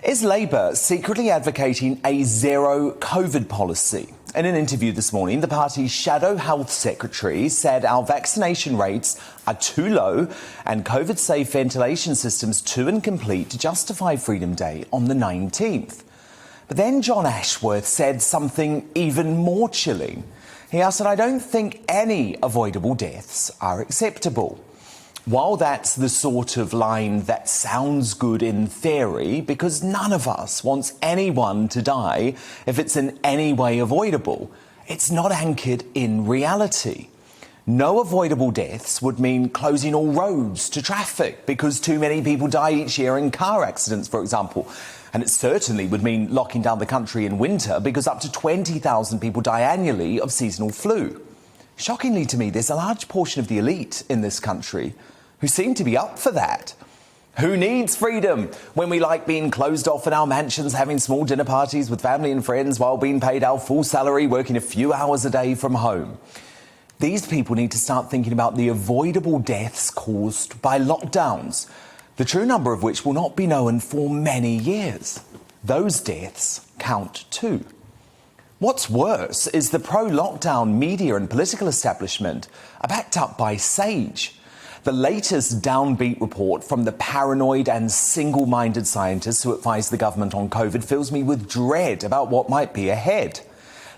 Is Labour secretly advocating a zero COVID policy? In an interview this morning, the party's shadow health secretary said our vaccination rates are too low and COVID-safe ventilation systems too incomplete to justify Freedom Day on the 19th. But then John Ashworth said something even more chilling. He asked, "I don't think any avoidable deaths are acceptable." While that's the sort of line that sounds good in theory, because none of us wants anyone to die if it's in any way avoidable, it's not anchored in reality. No avoidable deaths would mean closing all roads to traffic because too many people die each year in car accidents, for example. And it certainly would mean locking down the country in winter because up to 20,000 people die annually of seasonal flu. Shockingly to me, there's a large portion of the elite in this country who seem to be up for that. Who needs freedom when we like being closed off in our mansions, having small dinner parties with family and friends while being paid our full salary, working a few hours a day from home? These people need to start thinking about the avoidable deaths caused by lockdowns, the true number of which will not be known for many years. Those deaths count too. What's worse is the pro-lockdown media and political establishment are backed up by SAGE. The latest downbeat report from the paranoid and single-minded scientists who advise the government on COVID fills me with dread about what might be ahead.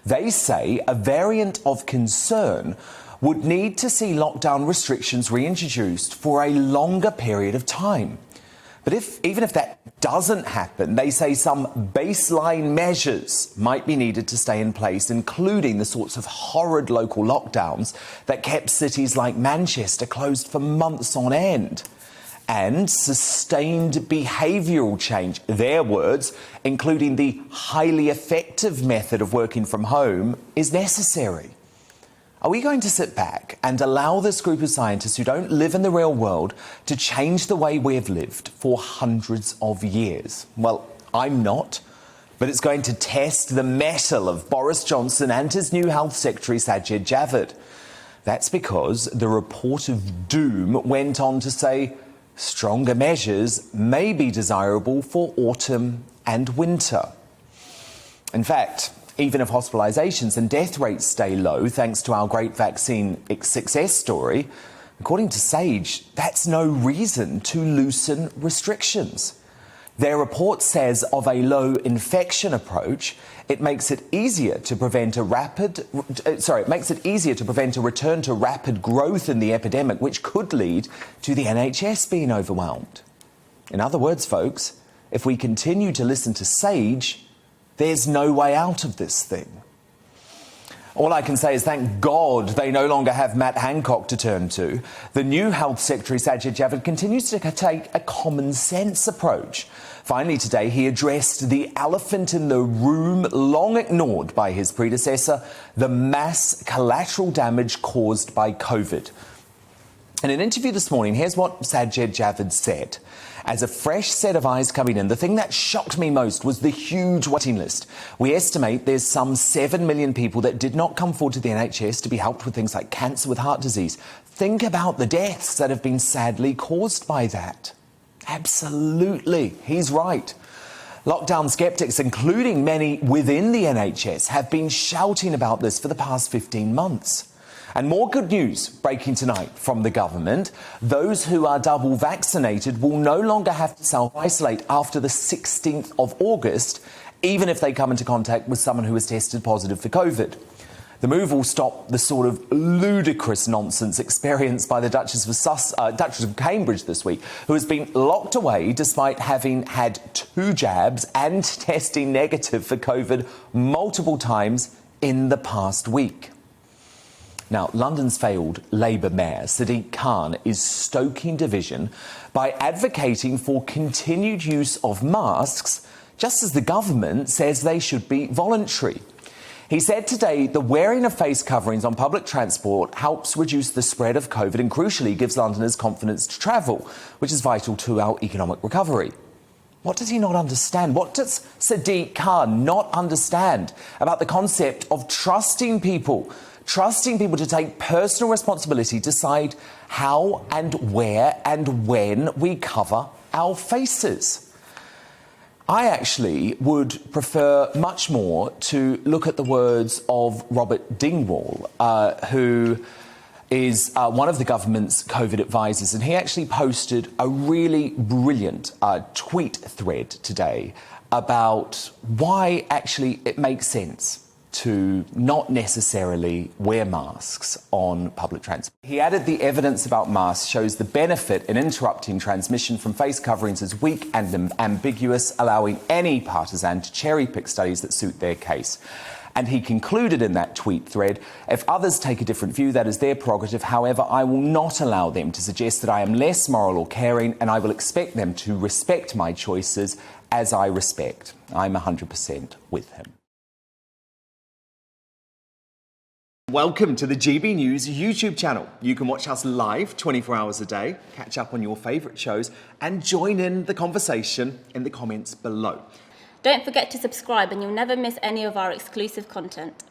They say a variant of concern would need to see lockdown restrictions reintroduced for a longer period of time. But even if that doesn't happen, they say some baseline measures might be needed to stay in place, including the sorts of horrid local lockdowns that kept cities like Manchester closed for months on end. And sustained behavioural change, their words, including the highly effective method of working from home, is necessary. Are we going to sit back and allow this group of scientists who don't live in the real world to change the way we have lived for hundreds of years? Well, I'm not, but it's going to test the mettle of Boris Johnson and his new health secretary, Sajid Javid. That's because the report of doom went on to say stronger measures may be desirable for autumn and winter. In fact, even if hospitalisations and death rates stay low thanks to our great vaccine success story, according to SAGE, that's no reason to loosen restrictions. Their report says of a low infection approach, it makes it easier to prevent a return to rapid growth in the epidemic, which could lead to the NHS being overwhelmed. In other words, folks, if we continue to listen to SAGE, there's no way out of this thing. All I can say is thank God they no longer have Matt Hancock to turn to. The new Health Secretary, Sajid Javid, continues to take a common sense approach. Finally today, he addressed the elephant in the room, long ignored by his predecessor, the mass collateral damage caused by COVID. In an interview this morning, here's what Sajid Javid said. As a fresh set of eyes coming in, the thing that shocked me most was the huge waiting list. We estimate there's some 7 million people that did not come forward to the NHS to be helped with things like cancer, with heart disease. Think about the deaths that have been sadly caused by that. Absolutely, he's right. Lockdown skeptics, including many within the NHS, have been shouting about this for the past 15 months. And more good news breaking tonight from the government. Those who are double vaccinated will no longer have to self-isolate after the 16th of August, even if they come into contact with someone who has tested positive for COVID. The move will stop the sort of ludicrous nonsense experienced by the Duchess of Cambridge this week, who has been locked away despite having had 2 jabs and testing negative for COVID multiple times in the past week. Now, London's failed Labour Mayor, Sadiq Khan, is stoking division by advocating for continued use of masks, just as the government says they should be voluntary. He said today the wearing of face coverings on public transport helps reduce the spread of COVID and, crucially, gives Londoners confidence to travel, which is vital to our economic recovery. What does he not understand? What does Sadiq Khan not understand about the concept of trusting people to take personal responsibility, decide how and where and when we cover our faces? I actually would prefer much more to look at the words of Robert Dingwall, who is one of the government's COVID advisors, and he actually posted a really brilliant tweet thread today about why actually it makes sense to not necessarily wear masks on public transport. He added the evidence about masks shows the benefit in interrupting transmission from face coverings is weak and ambiguous, allowing any partisan to cherry-pick studies that suit their case. And he concluded in that tweet thread, if others take a different view, that is their prerogative. However, I will not allow them to suggest that I am less moral or caring, and I will expect them to respect my choices as I respect. I'm 100% with him. Welcome to the GB News YouTube channel. You can watch us live 24 hours a day, catch up on your favourite shows, and join in the conversation in the comments below. Don't forget to subscribe and you'll never miss any of our exclusive content.